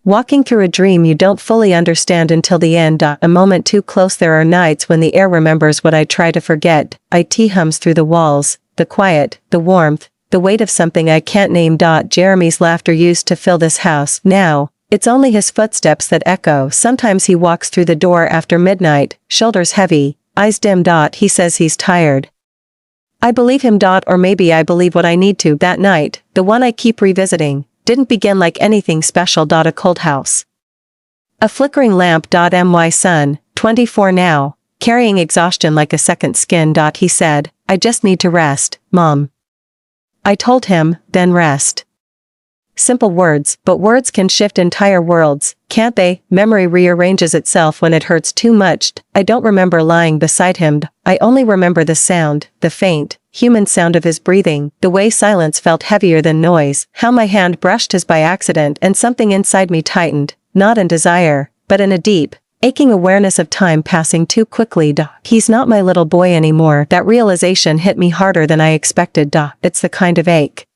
Walking through a dream you don't fully understand until the end. A moment too close. There are nights when the air remembers what I try to forget. It hums through the walls, the quiet, the warmth, the weight of something I can't name. Jeremy's laughter used to fill this house. Now, it's only his footsteps that echo. Sometimes he walks through the door after midnight, shoulders heavy, eyes dim. He says he's tired. I believe him. Or maybe I believe what I need to. That night, the one I keep revisiting, didn't begin like anything special. A cold house. A flickering lamp. My son, 24 now, carrying exhaustion like a second skin. He said, I just need to rest, Mom. I told him, then rest. Simple words, but words can shift entire worlds, can't they? Memory rearranges itself when it hurts too much. I don't remember lying beside him. I only remember the sound, the faint, human sound of his breathing, the way silence felt heavier than noise, how my hand brushed his by accident and something inside me tightened, not in desire, but in a deep, aching awareness of time passing too quickly. He's not my little boy anymore. That realization hit me harder than I expected. It's the kind of ache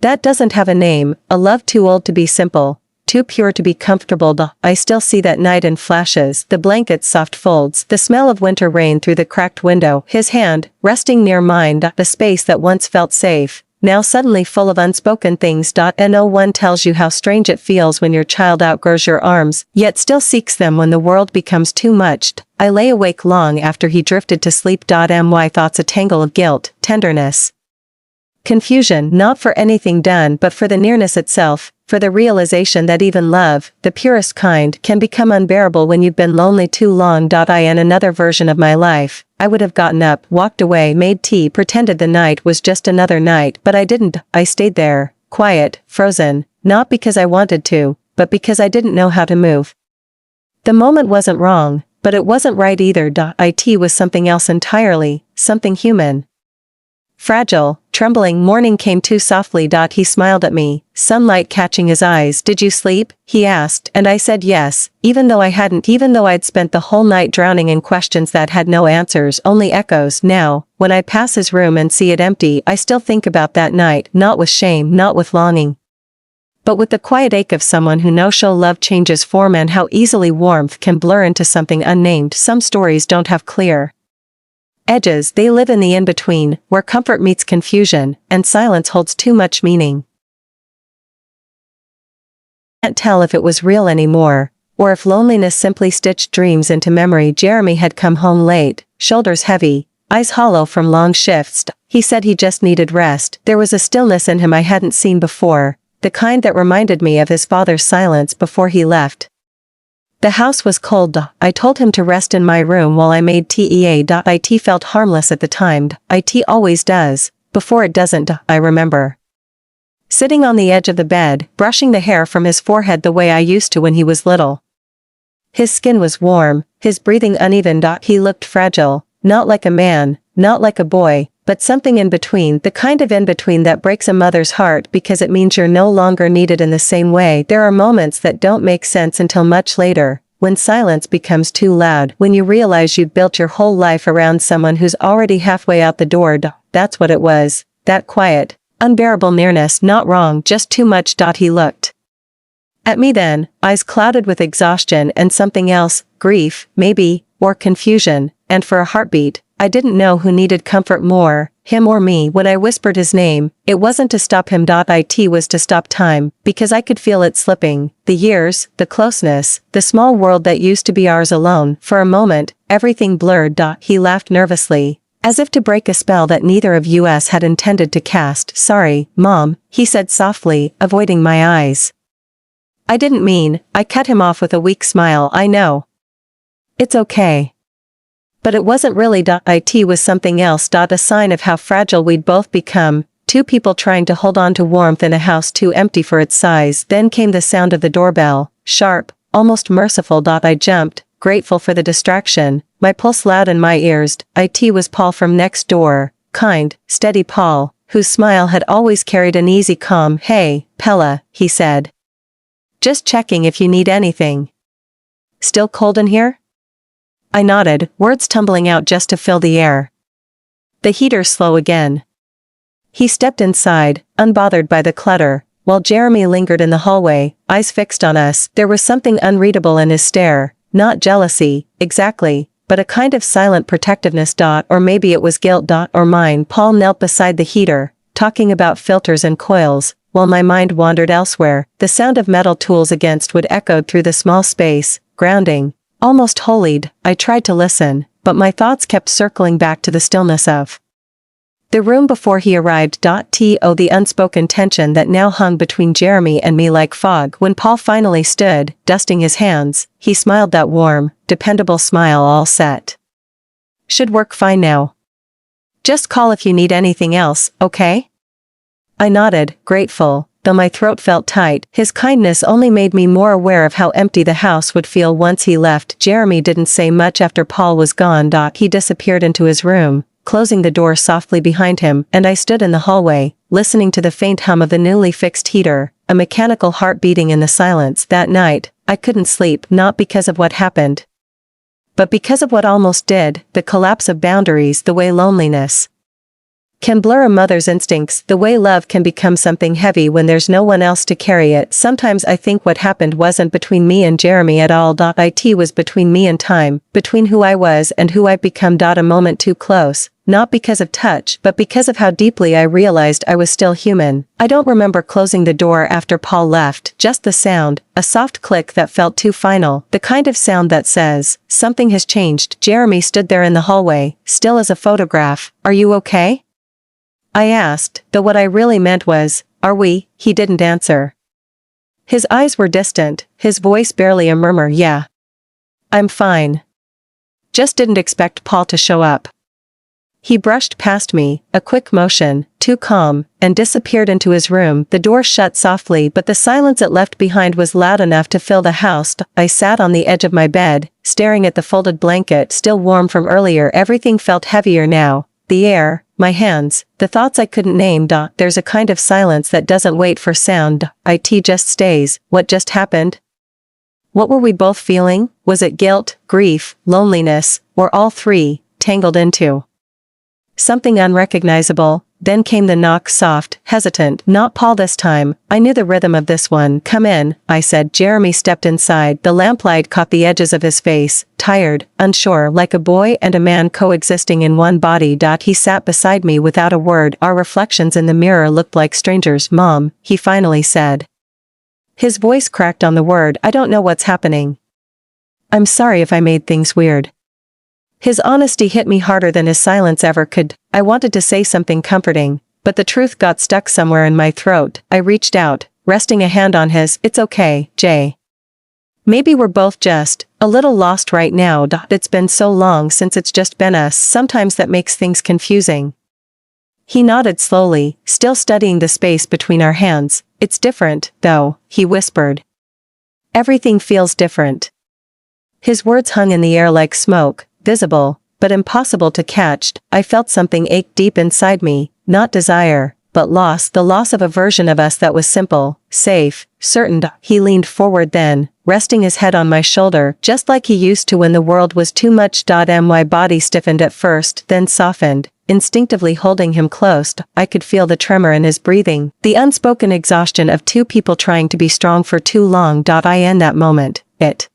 that doesn't have a name, a love too old to be simple, too pure to be comfortable. I still see that night in flashes, the blanket's soft folds, the smell of winter rain through the cracked window, his hand, resting near mine. The space that once felt safe, now suddenly full of unspoken things. No one tells you how strange it feels when your child outgrows your arms, yet still seeks them when the world becomes too much. I lay awake long after he drifted to sleep. My thoughts a tangle of guilt, tenderness, confusion, not for anything done but for the nearness itself, for the realization that even love, the purest kind, can become unbearable when you've been lonely too long. In another version of my life, I would have gotten up, walked away, made tea, pretended the night was just another night, but I didn't. I stayed there, quiet, frozen, not because I wanted to, but because I didn't know how to move. The moment wasn't wrong, but it wasn't right either. It was something else entirely, something human. Fragile, trembling. Morning came too softly. He smiled at me, sunlight catching his eyes. Did you sleep? He asked, and I said yes, even though I'd spent the whole night drowning in questions that had no answers, only echoes. Now, when I pass his room and see it empty, I still think about that night, not with shame, not with longing, but with the quiet ache of someone who knows how love changes form and how easily warmth can blur into something unnamed. Some stories don't have clear edges. They live in the in-between, where comfort meets confusion, and silence holds too much meaning. I can't tell if it was real anymore, or if loneliness simply stitched dreams into memory. Jeremy had come home late, shoulders heavy, eyes hollow from long shifts. He said he just needed rest. There was a stillness in him I hadn't seen before, the kind that reminded me of his father's silence before he left. The house was cold. I told him to rest in my room while I made tea. It felt harmless at the time. It always does, before it doesn't. I remember sitting on the edge of the bed, brushing the hair from his forehead the way I used to when he was little. His skin was warm, his breathing uneven. He looked fragile, not like a man, not like a boy, but something in between, the kind of in-between that breaks a mother's heart because it means you're no longer needed in the same way. There are moments that don't make sense until much later, when silence becomes too loud, when you realize you'd built your whole life around someone who's already halfway out the door. That's what it was, that quiet, unbearable nearness. Not wrong, just too much. He looked at me then, eyes clouded with exhaustion and something else, grief, maybe, or confusion, and for a heartbeat, I didn't know who needed comfort more, him or me. When I whispered his name, it wasn't to stop him. It was to stop time, because I could feel it slipping, the years, the closeness, the small world that used to be ours alone. For a moment, everything blurred. He laughed nervously, as if to break a spell that neither of us had intended to cast. Sorry, Mom, he said softly, avoiding my eyes. I didn't mean. I cut him off with a weak smile. I know. It's okay. But it wasn't really. It was something else. A sign of how fragile we'd both become, two people trying to hold on to warmth in a house too empty for its size. Then came the sound of the doorbell, sharp, almost merciful. I jumped, grateful for the distraction, my pulse loud in my ears. It was Paul from next door, kind, steady Paul, whose smile had always carried an easy calm. Hey, Pella, he said. Just checking if you need anything. Still cold in here? I nodded, words tumbling out just to fill the air. The heater's slow again. He stepped inside, unbothered by the clutter, while Jeremy lingered in the hallway, eyes fixed on us. There was something unreadable in his stare, not jealousy, exactly, but a kind of silent protectiveness. Or maybe it was guilt. Or mine. Paul knelt beside the heater, talking about filters and coils, while my mind wandered elsewhere. The sound of metal tools against wood echoed through the small space, grounding, almost holied. I tried to listen, but my thoughts kept circling back to the stillness of the room before he arrived. The unspoken tension that now hung between Jeremy and me like fog. When Paul finally stood, dusting his hands, he smiled, that warm, dependable smile. All set. Should work fine now. Just call if you need anything else, okay? I nodded, grateful, though my throat felt tight. His kindness only made me more aware of how empty the house would feel once he left. Jeremy didn't say much after Paul was gone. He disappeared into his room, closing the door softly behind him, and I stood in the hallway, listening to the faint hum of the newly fixed heater, a mechanical heart beating in the silence. That night, I couldn't sleep, not because of what happened, but because of what almost did, the collapse of boundaries, the way loneliness can blur a mother's instincts, the way love can become something heavy when there's no one else to carry it. Sometimes I think what happened wasn't between me and Jeremy at all. It was between me and time, between who I was and who I'd become. A moment too close, not because of touch, but because of how deeply I realized I was still human. I don't remember closing the door after Paul left, just the sound, a soft click that felt too final, the kind of sound that says, something has changed. Jeremy stood there in the hallway, still as a photograph. Are you okay? I asked, though what I really meant was, are we? He didn't answer. His eyes were distant, his voice barely a murmur. Yeah. I'm fine. Just didn't expect Paul to show up. He brushed past me, a quick motion, too calm, and disappeared into his room. The door shut softly, but the silence it left behind was loud enough to fill the house. I sat on the edge of my bed, staring at the folded blanket, still warm from earlier. Everything felt heavier now. The air, my hands, the thoughts I couldn't name. There's a kind of silence that doesn't wait for sound. It just stays. What just happened? What were we both feeling? Was it guilt, grief, loneliness, or all three, tangled into something unrecognizable? Then came the knock, soft, hesitant. Not Paul this time. I knew the rhythm of this one. Come in, I said. Jeremy stepped inside. The lamplight caught the edges of his face, tired, unsure, like a boy and a man coexisting in one body. He sat beside me without a word. Our reflections in the mirror looked like strangers. Mom, he finally said. His voice cracked on the word. I don't know what's happening. I'm sorry if I made things weird. His honesty hit me harder than his silence ever could. I wanted to say something comforting, but the truth got stuck somewhere in my throat. I reached out, resting a hand on his. It's okay, Jay. Maybe we're both just a little lost right now. It's been so long since it's just been us. Sometimes that makes things confusing. He nodded slowly, still studying the space between our hands. It's different, though, he whispered. Everything feels different. His words hung in the air like smoke, visible, but impossible to catch. I felt something ache deep inside me, not desire, but loss, the loss of a version of us that was simple, safe, certain. He leaned forward then, resting his head on my shoulder, just like he used to when the world was too much. My body stiffened at first, then softened, instinctively holding him close. I could feel the tremor in his breathing, the unspoken exhaustion of two people trying to be strong for too long. In that moment, it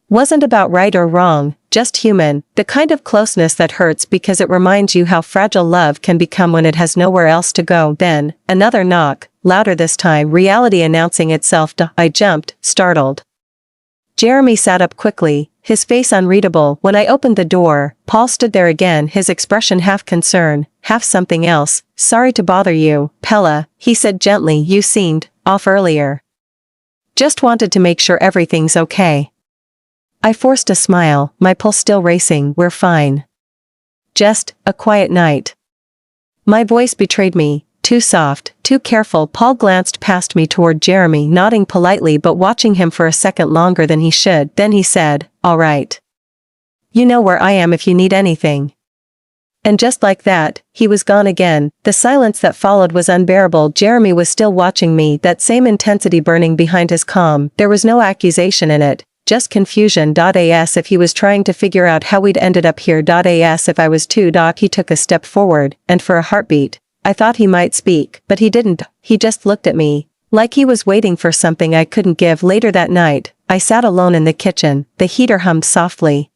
wasn't about right or wrong, just human, the kind of closeness that hurts because it reminds you how fragile love can become when it has nowhere else to go. Then, another knock, louder this time, reality announcing itself. I jumped, startled. Jeremy sat up quickly, his face unreadable. When I opened the door, Paul stood there again, his expression half concern, half something else. Sorry to bother you, Pella, he said gently. You seemed off earlier. Just wanted to make sure everything's okay. I forced a smile, my pulse still racing. We're fine. Just a quiet night. My voice betrayed me, too soft, too careful. Paul glanced past me toward Jeremy, nodding politely but watching him for a second longer than he should. Then he said, all right. You know where I am if you need anything. And just like that, he was gone again. The silence that followed was unbearable. Jeremy was still watching me, that same intensity burning behind his calm. There was no accusation in it. Just confusion. As if he was trying to figure out how we'd ended up here. As if I was too. He took a step forward, and for a heartbeat, I thought he might speak, but he didn't. He just looked at me, Like he was waiting for something I couldn't give. Later that night, I sat alone in the kitchen, the heater hummed softly.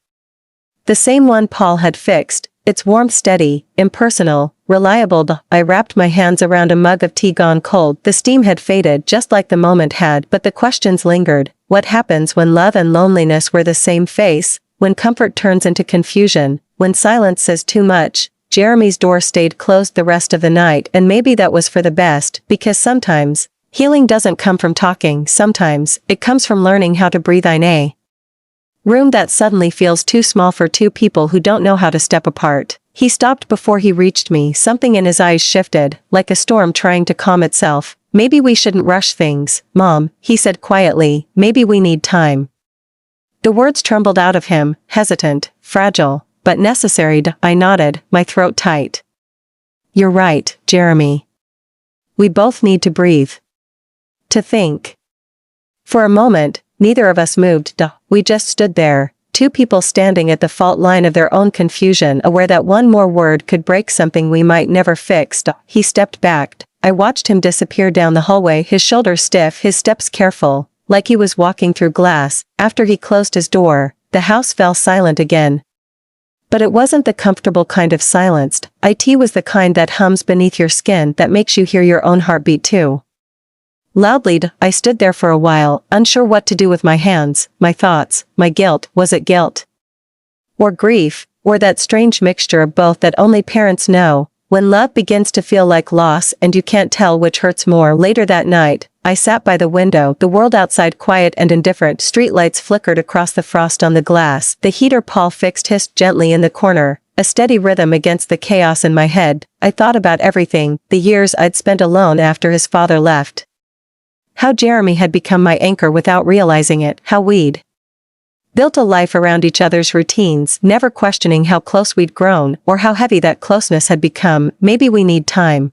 The same one Paul had fixed, its warmth steady, impersonal, reliable. I wrapped my hands around a mug of tea gone cold. The steam had faded just like the moment had, but the questions lingered. What happens when love and loneliness wear the same face, when comfort turns into confusion, when silence says too much? Jeremy's door stayed closed the rest of the night, and maybe that was for the best, because sometimes healing doesn't come from talking. Sometimes it comes from learning how to breathe in a room that suddenly feels too small for two people who don't know how to step apart. He stopped before he reached me. Something in his eyes shifted, like a storm trying to calm itself. Maybe we shouldn't rush things, Mom, he said quietly. Maybe we need time. The words trembled out of him, hesitant, fragile, but necessary. I nodded, my throat tight. You're right, Jeremy. We both need to breathe. To think. For a moment, neither of us moved. We just stood there, two people standing at the fault line of their own confusion, aware that one more word could break something we might never fix. He stepped back. I watched him disappear down the hallway, his shoulders stiff, his steps careful, like he was walking through glass. After he closed his door, the house fell silent again. But it wasn't the comfortable kind of silence. It was the kind that hums beneath your skin, that makes you hear your own heartbeat too. Loudly, I stood there for a while, unsure what to do with my hands, my thoughts, my guilt. Was it guilt? Or grief, or that strange mixture of both that only parents know, when love begins to feel like loss and you can't tell which hurts more? Later that night, I sat by the window, the world outside quiet and indifferent. Streetlights flickered across the frost on the glass. The heater Paul fixed hissed gently in the corner, a steady rhythm against the chaos in my head. I thought about everything, the years I'd spent alone after his father left. How Jeremy had become my anchor without realizing it, how we'd built a life around each other's routines, never questioning how close we'd grown, or how heavy that closeness had become. Maybe we need time.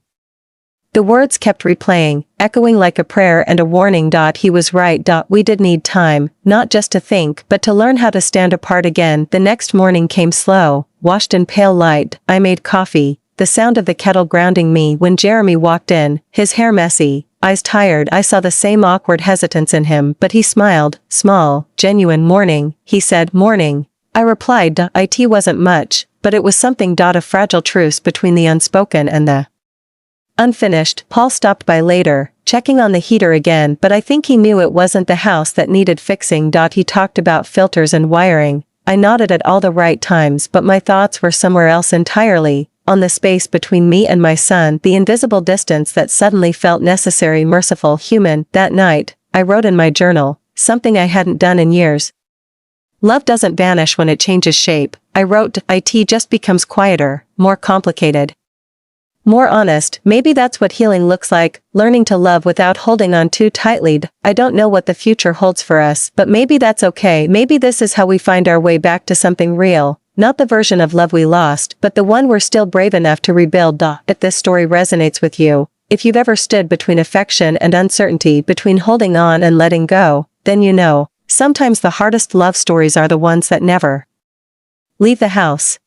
The words kept replaying, echoing like a prayer and a warning. He was right. We did need time, not just to think, but to learn how to stand apart again. The next morning came slow, washed in pale light. I made coffee, the sound of the kettle grounding me when Jeremy walked in, his hair messy, eyes tired. I saw the same awkward hesitance in him, but he smiled, small, genuine. Morning, he said. Morning. I replied. It wasn't much, but it was something. A fragile truce between the unspoken and the unfinished. Paul stopped by later, checking on the heater again, but I think he knew it wasn't the house that needed fixing. He talked about filters and wiring. I nodded at all the right times, but my thoughts were somewhere else entirely. On the space between me and my son, the invisible distance that suddenly felt necessary, merciful, human. That night, I wrote in my journal, something I hadn't done in years. Love doesn't vanish when it changes shape. I wrote. It just becomes quieter, more complicated, more honest. Maybe that's what healing looks like, learning to love without holding on too tightly. I don't know what the future holds for us, but maybe that's okay. Maybe this is how we find our way back to something real. Not the version of love we lost, but the one we're still brave enough to rebuild. If this story resonates with you, if you've ever stood between affection and uncertainty, between holding on and letting go, then you know, sometimes the hardest love stories are the ones that never leave the house.